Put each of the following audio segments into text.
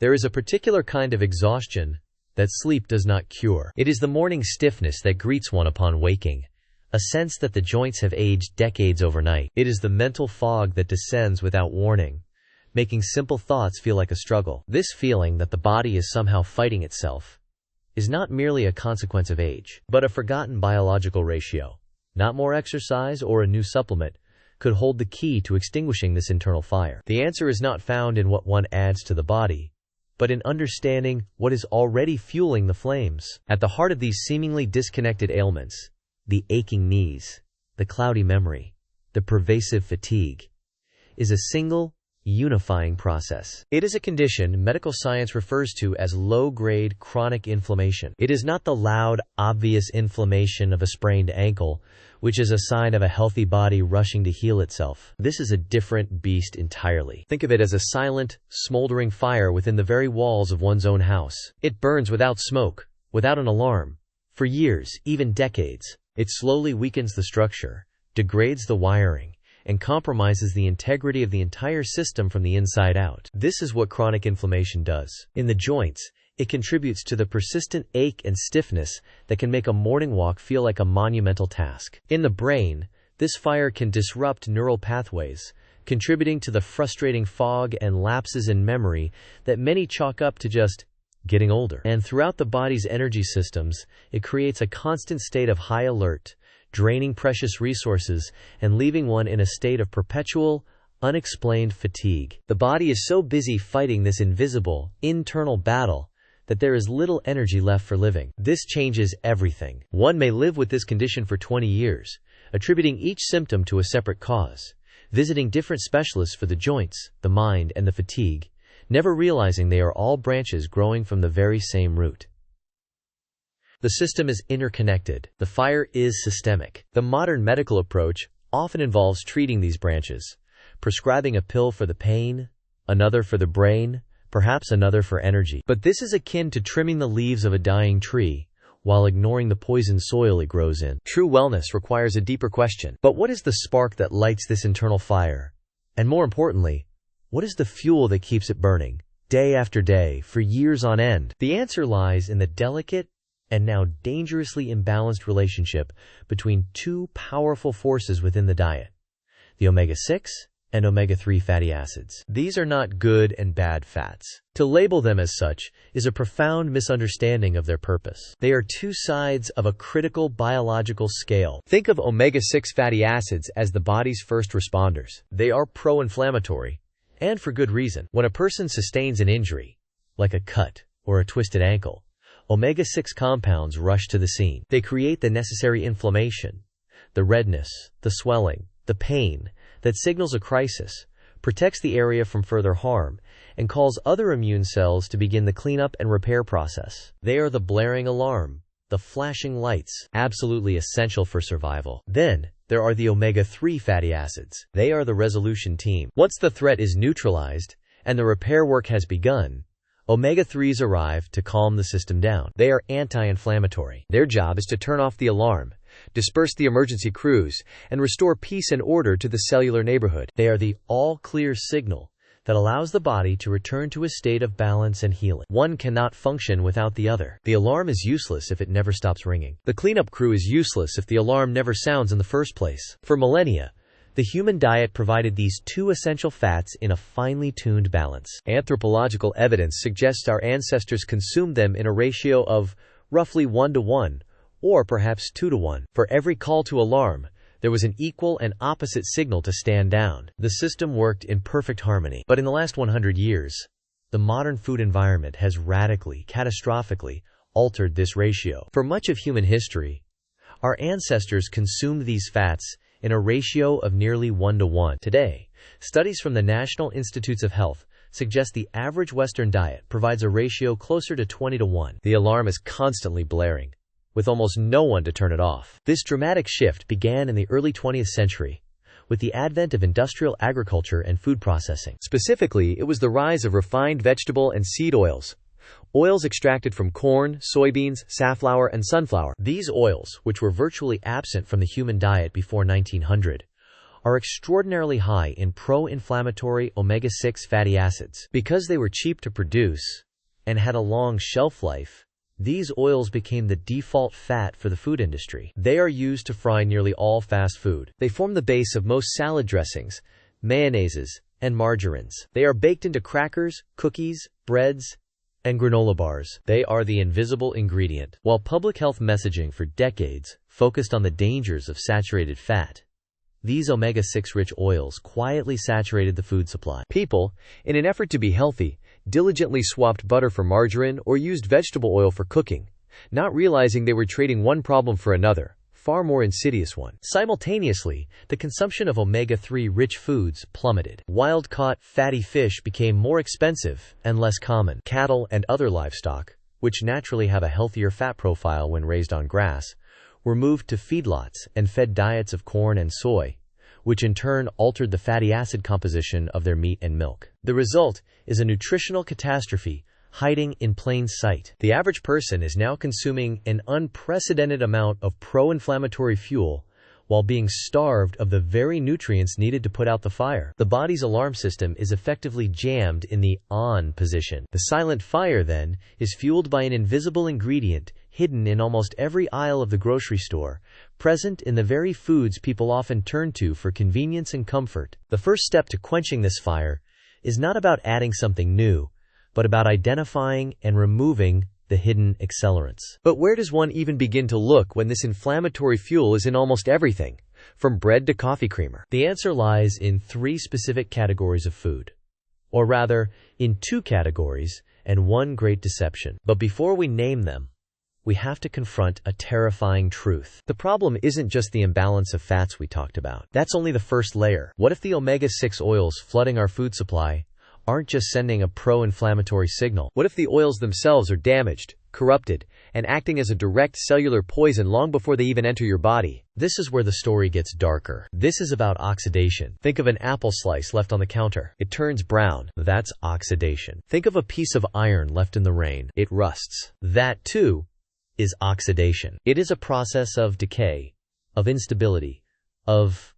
There is a particular kind of exhaustion that sleep does not cure. It is the morning stiffness that greets one upon waking, a sense that the joints have aged decades overnight. It is the mental fog that descends without warning, making simple thoughts feel like a struggle. This feeling that the body is somehow fighting itself is not merely a consequence of age, but a forgotten biological ratio. Not more exercise or a new supplement could hold the key to extinguishing this internal fire. The answer is not found in what one adds to the body, but in understanding what is already fueling the flames. At the heart of these seemingly disconnected ailments, the aching knees, the cloudy memory, the pervasive fatigue, is a single, unifying process. It is a condition medical science refers to as low-grade chronic inflammation. It is not the loud, obvious inflammation of a sprained ankle, which is a sign of a healthy body rushing to heal itself. This is a different beast entirely. Think of it as a silent, smoldering fire within the very walls of one's own house. It burns without smoke, without an alarm. For years, even decades, it slowly weakens the structure, degrades the wiring, and compromises the integrity of the entire system from the inside out. This is what chronic inflammation does. In the joints, it contributes to the persistent ache and stiffness that can make a morning walk feel like a monumental task. In the brain, this fire can disrupt neural pathways, contributing to the frustrating fog and lapses in memory that many chalk up to just getting older. And throughout the body's energy systems, it creates a constant state of high alert, draining precious resources and leaving one in a state of perpetual, unexplained fatigue. The body is so busy fighting this invisible, internal battle that there is little energy left for living. This changes everything. One may live with this condition for 20 years, attributing each symptom to a separate cause, visiting different specialists for the joints, the mind, and the fatigue, never realizing they are all branches growing from the very same root. The system is interconnected. The fire is systemic. The modern medical approach often involves treating these branches, prescribing a pill for the pain, another for the brain, perhaps another for energy. But this is akin to trimming the leaves of a dying tree while ignoring the poison soil it grows in. True wellness requires a deeper question. But what is the spark that lights this internal fire? And more importantly, what is the fuel that keeps it burning, day after day, for years on end? The answer lies in the delicate and now dangerously imbalanced relationship between two powerful forces within the diet: the omega-6 and omega-3 fatty acids. These are not good and bad fats. To label them as such is a profound misunderstanding of their purpose. They are two sides of a critical biological scale. Think of omega-6 fatty acids as the body's first responders. They are pro-inflammatory, and for good reason. When a person sustains an injury, like a cut or a twisted ankle, omega-6 compounds rush to the scene. They create the necessary inflammation, the redness, the swelling, the pain that signals a crisis, protects the area from further harm, and calls other immune cells to begin the cleanup and repair process. They are the blaring alarm, the flashing lights, absolutely essential for survival. Then, there are the omega-3 fatty acids. They are the resolution team. Once the threat is neutralized and the repair work has begun, omega-3s arrive to calm the system down. They are anti-inflammatory. Their job is to turn off the alarm, disperse the emergency crews, and restore peace and order to the cellular neighborhood. They are the all-clear signal that allows the body to return to a state of balance and healing. One cannot function without the other. The alarm is useless if it never stops ringing. The cleanup crew is useless if the alarm never sounds in the first place. For millennia, the human diet provided these two essential fats in a finely tuned balance. Anthropological evidence suggests our ancestors consumed them in a ratio of roughly 1:1, or perhaps 2:1. For every call to alarm, there was an equal and opposite signal to stand down. The system worked in perfect harmony. But in the last 100 years, the modern food environment has radically, catastrophically altered this ratio. For much of human history, our ancestors consumed these fats in a ratio of nearly 1:1. Today, studies from the National Institutes of Health suggest the average Western diet provides a ratio closer to 20:1. The alarm is constantly blaring, with almost no one to turn it off. This dramatic shift began in the early 20th century, with the advent of industrial agriculture and food processing. Specifically, it was the rise of refined vegetable and seed oils, oils extracted from corn, soybeans, safflower, and sunflower. These oils, which were virtually absent from the human diet before 1900, are extraordinarily high in pro-inflammatory omega-6 fatty acids. Because they were cheap to produce and had a long shelf life, these oils became the default fat for the food industry. They are used to fry nearly all fast food. They form the base of most salad dressings, mayonnaises, and margarines. They are baked into crackers, cookies, breads, and granola bars. They are the invisible ingredient. While public health messaging for decades focused on the dangers of saturated fat, these omega-6 rich oils quietly saturated the food supply. People, in an effort to be healthy, diligently swapped butter for margarine or used vegetable oil for cooking, not realizing they were trading one problem for another, far more insidious one. Simultaneously, the consumption of omega-3 rich foods plummeted. Wild-caught, fatty fish became more expensive and less common. Cattle and other livestock, which naturally have a healthier fat profile when raised on grass, were moved to feedlots and fed diets of corn and soy, which in turn altered the fatty acid composition of their meat and milk. The result is a nutritional catastrophe hiding in plain sight. The average person is now consuming an unprecedented amount of pro-inflammatory fuel while being starved of the very nutrients needed to put out the fire. The body's alarm system is effectively jammed in the on position. The silent fire, then, is fueled by an invisible ingredient hidden in almost every aisle of the grocery store, present in the very foods people often turn to for convenience and comfort. The first step to quenching this fire is not about adding something new, but about identifying and removing the hidden accelerants. But where does one even begin to look when this inflammatory fuel is in almost everything, from bread to coffee creamer? The answer lies in three specific categories of food. Or rather, in two categories and one great deception. But before we name them, we have to confront a terrifying truth. The problem isn't just the imbalance of fats we talked about. That's only the first layer. What if the omega-6 oils flooding our food supply aren't just sending a pro-inflammatory signal? What if the oils themselves are damaged, corrupted, and acting as a direct cellular poison long before they even enter your body? This is where the story gets darker. This is about oxidation. Think of an apple slice left on the counter. It turns brown. That's oxidation. Think of a piece of iron left in the rain. It rusts. That, too, is oxidation. It is a process of decay, of instability, of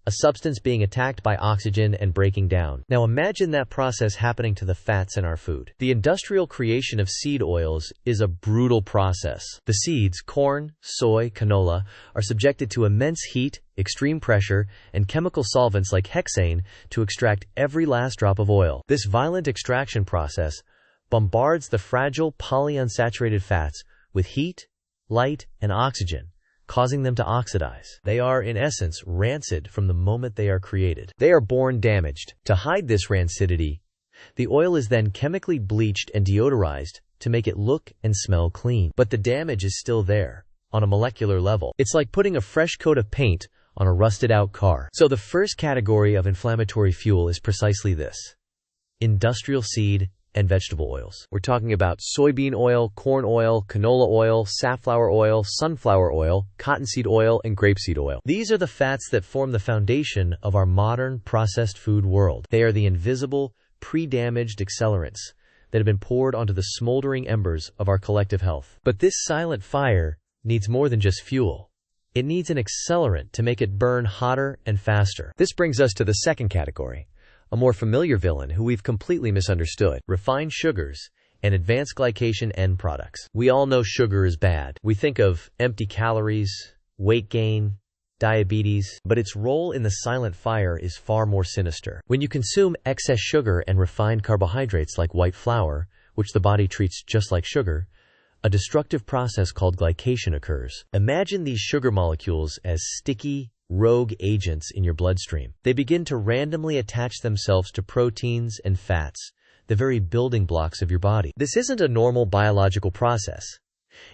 a substance being attacked by oxygen and breaking down. Now imagine that process happening to the fats in our food. The industrial creation of seed oils is a brutal process. The seeds, corn, soy, canola, are subjected to immense heat, extreme pressure, and chemical solvents like hexane to extract every last drop of oil. This violent extraction process bombards the fragile polyunsaturated fats with heat, light, and oxygen, causing them to oxidize. They are, in essence, rancid from the moment they are created. They are born damaged. To hide this rancidity, the oil is then chemically bleached and deodorized to make it look and smell clean. But the damage is still there, on a molecular level. It's like putting a fresh coat of paint on a rusted-out car. So the first category of inflammatory fuel is precisely this: industrial seed and vegetable oils. We're talking about soybean oil, corn oil, canola oil, safflower oil, sunflower oil, cottonseed oil, and grapeseed oil. These are the fats that form the foundation of our modern processed food world. They are the invisible, pre-damaged accelerants that have been poured onto the smoldering embers of our collective health. But this silent fire needs more than just fuel. It needs an accelerant to make it burn hotter and faster. This brings us to the second category, a more familiar villain who we've completely misunderstood: refined sugars and advanced glycation end products. We all know sugar is bad. We think of empty calories, weight gain, diabetes, but its role in the silent fire is far more sinister. When you consume excess sugar and refined carbohydrates like white flour, which the body treats just like sugar, a destructive process called glycation occurs. Imagine these sugar molecules as sticky, rogue agents in your bloodstream. They begin to randomly attach themselves to proteins and fats, the very building blocks of your body. This isn't a normal biological process.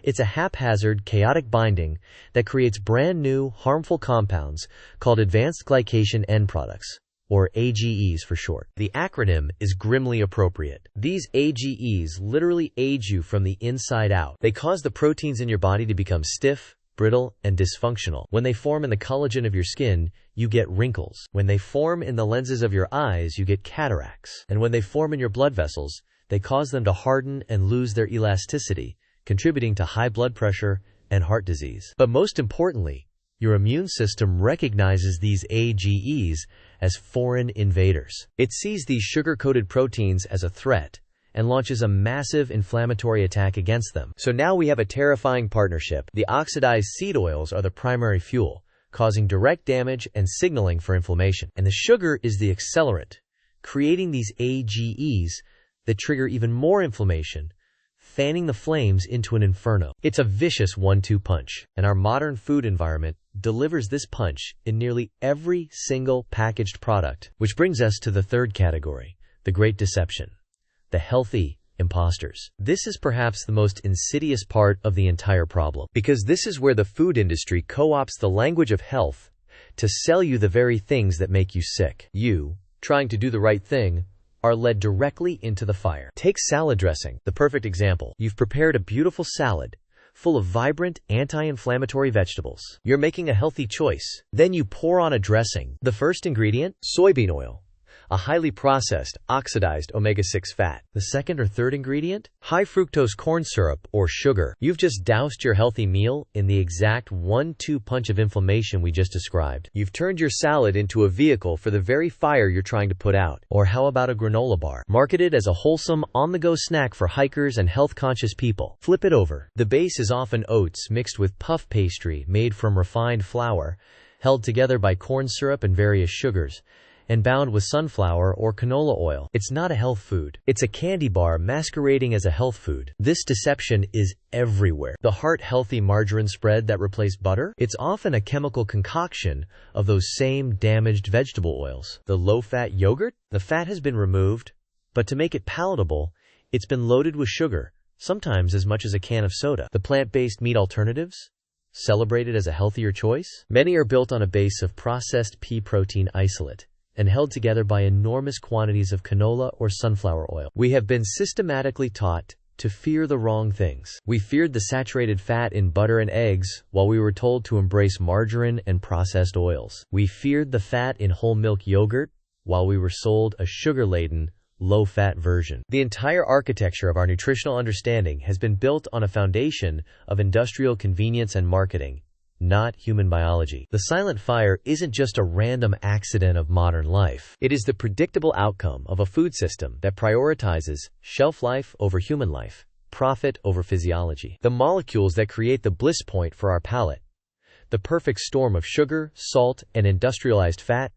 It's a haphazard, chaotic binding that creates brand new, harmful compounds called advanced glycation end products, or AGEs for short. The acronym is grimly appropriate. These AGEs literally age you from the inside out. They cause the proteins in your body to become stiff, brittle, and dysfunctional. When they form in the collagen of your skin, you get wrinkles. When they form in the lenses of your eyes, you get cataracts. And when they form in your blood vessels, they cause them to harden and lose their elasticity, contributing to high blood pressure and heart disease. But most importantly, Your immune system recognizes these AGEs as foreign invaders. It sees these sugar-coated proteins as a threat and launches a massive inflammatory attack against them. So now we have a terrifying partnership. The oxidized seed oils are the primary fuel, causing direct damage and signaling for inflammation. And the sugar is the accelerant, creating these AGEs that trigger even more inflammation, fanning the flames into an inferno. It's a vicious 1-2 punch, and our modern food environment delivers this punch in nearly every single packaged product. Which brings us to the third category, the great deception, the healthy imposters. This is perhaps the most insidious part of the entire problem, because this is where the food industry co-opts the language of health to sell you the very things that make you sick. You, trying to do the right thing, are led directly into the fire. Take salad dressing, the perfect example. You've prepared a beautiful salad full of vibrant, anti-inflammatory vegetables. You're making a healthy choice. Then you pour on a dressing. The first ingredient, soybean oil, a highly processed, oxidized omega-6 fat. The second or third ingredient, high fructose corn syrup or sugar. You've just doused your healthy meal in the exact 1-2 punch of inflammation we just described. You've turned your salad into a vehicle for the very fire you're trying to put out. Or how about a granola bar, marketed as a wholesome, on-the-go snack for hikers and health-conscious people? Flip it over. The base is often oats mixed with puff pastry made from refined flour, held together by corn syrup and various sugars, and bound with sunflower or canola oil. It's not a health food. It's a candy bar masquerading as a health food. This deception is everywhere. The heart-healthy margarine spread that replaced butter? It's often a chemical concoction of those same damaged vegetable oils. The low-fat yogurt? The fat has been removed, but to make it palatable, it's been loaded with sugar, sometimes as much as a can of soda. The plant-based meat alternatives? Celebrated as a healthier choice? Many are built on a base of processed pea protein isolate and held together by enormous quantities of canola or sunflower oil. We have been systematically taught to fear the wrong things. We feared the saturated fat in butter and eggs, while we were told to embrace margarine and processed oils. We feared the fat in whole milk yogurt, while we were sold a sugar-laden, low-fat version. The entire architecture of our nutritional understanding has been built on a foundation of industrial convenience and marketing, not human biology. The silent fire isn't just a random accident of modern life. It is the predictable outcome of a food system that prioritizes shelf life over human life, profit over physiology. The molecules that create the bliss point for our palate, the perfect storm of sugar, salt, and industrialized fat,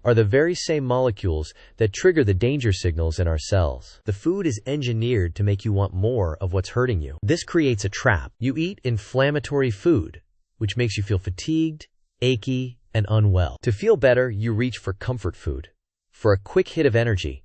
are the very same molecules that trigger the danger signals in our cells. The food is engineered to make you want more of what's hurting you. This creates a trap. You eat inflammatory food, which makes you feel fatigued, achy, and unwell. To feel better, you reach for comfort food, for a quick hit of energy,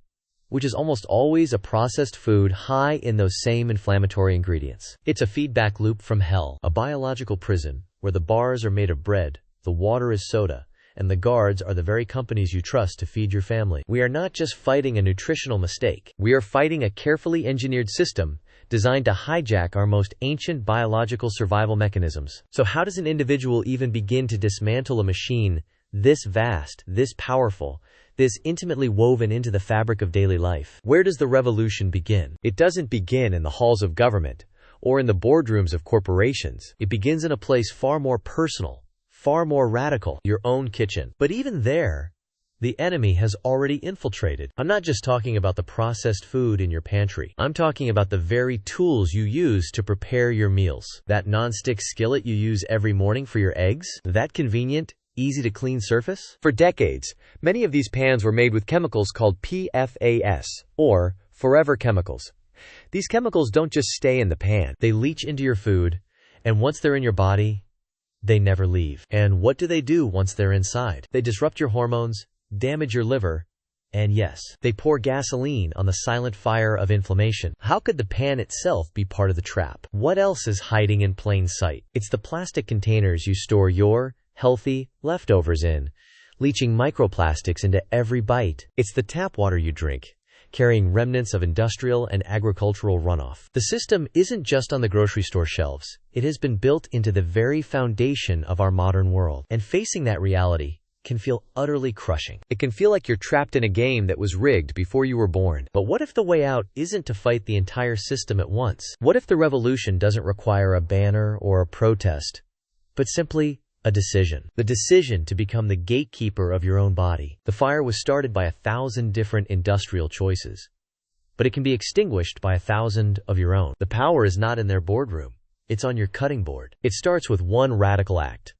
which is almost always a processed food high in those same inflammatory ingredients. It's a feedback loop from hell, a biological prison where the bars are made of bread, the water is soda, and the guards are the very companies you trust to feed your family. We are not just fighting a nutritional mistake. We are fighting a carefully engineered system designed to hijack our most ancient biological survival mechanisms. So how does an individual even begin to dismantle a machine this vast, this powerful, this intimately woven into the fabric of daily life? Where does the revolution begin? It doesn't begin in the halls of government or in the boardrooms of corporations. It begins in a place far more personal, far more radical, your own kitchen. But even there, the enemy has already infiltrated. I'm not just talking about the processed food in your pantry. I'm talking about the very tools you use to prepare your meals. That non-stick skillet you use every morning for your eggs? That convenient, easy-to-clean surface? For decades, many of these pans were made with chemicals called PFAS, or forever chemicals. These chemicals don't just stay in the pan. They leach into your food, and once they're in your body, they never leave. And what do they do once they're inside? They disrupt your hormones, damage your liver, and yes, they pour gasoline on the silent fire of inflammation. How could the pan itself be part of the trap? What else is hiding in plain sight? It's the plastic containers you store your healthy leftovers in, leaching microplastics into every bite. It's the tap water you drink, carrying remnants of industrial and agricultural runoff. The system isn't just on the grocery store shelves. It has been built into the very foundation of our modern world. And facing that reality can feel utterly crushing. It can feel like you're trapped in a game that was rigged before you were born. But what if the way out isn't to fight the entire system at once? What if the revolution doesn't require a banner or a protest, but simply A decision. The decision to become the gatekeeper of your own body. The fire was started by 1,000 different industrial choices, but it can be extinguished by 1,000 of your own. The power is not in their boardroom. It's on your cutting board. It starts with one radical act.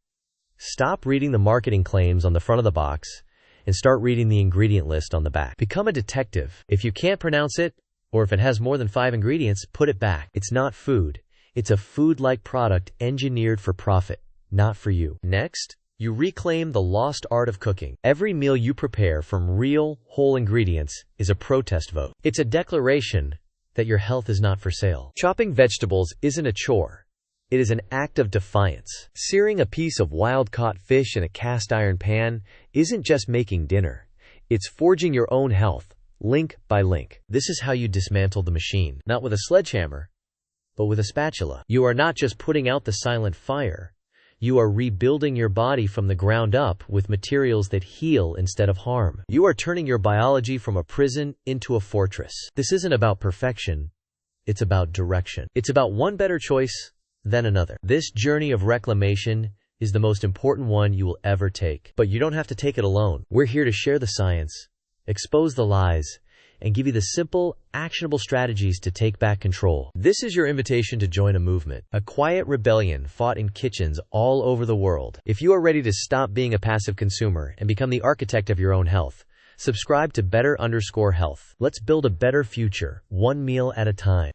Stop reading the marketing claims on the front of the box and start reading the ingredient list on the back. Become a detective. If you can't pronounce it, or if it has more than 5 ingredients, put it back. It's not food. It's a food-like product engineered for profit, not for you. Next, you reclaim the lost art of cooking. Every meal you prepare from real, whole ingredients is a protest vote. It's a declaration that your health is not for sale. Chopping vegetables isn't a chore. It is an act of defiance. Searing a piece of wild-caught fish in a cast-iron pan isn't just making dinner. It's forging your own health, link by link. This is how you dismantle the machine. Not with a sledgehammer, but with a spatula. You are not just putting out the silent fire. You are rebuilding your body from the ground up with materials that heal instead of harm. You are turning your biology from a prison into a fortress. This isn't about perfection. It's about direction. It's about one better choice than another. This journey of reclamation is the most important one you will ever take. But you don't have to take it alone. We're here to share the science, expose the lies, and give you the simple, actionable strategies to take back control. This is your invitation to join a movement, a quiet rebellion fought in kitchens all over the world. If you are ready to stop being a passive consumer and become the architect of your own health, subscribe to Better_Health. Let's build a better future, one meal at a time.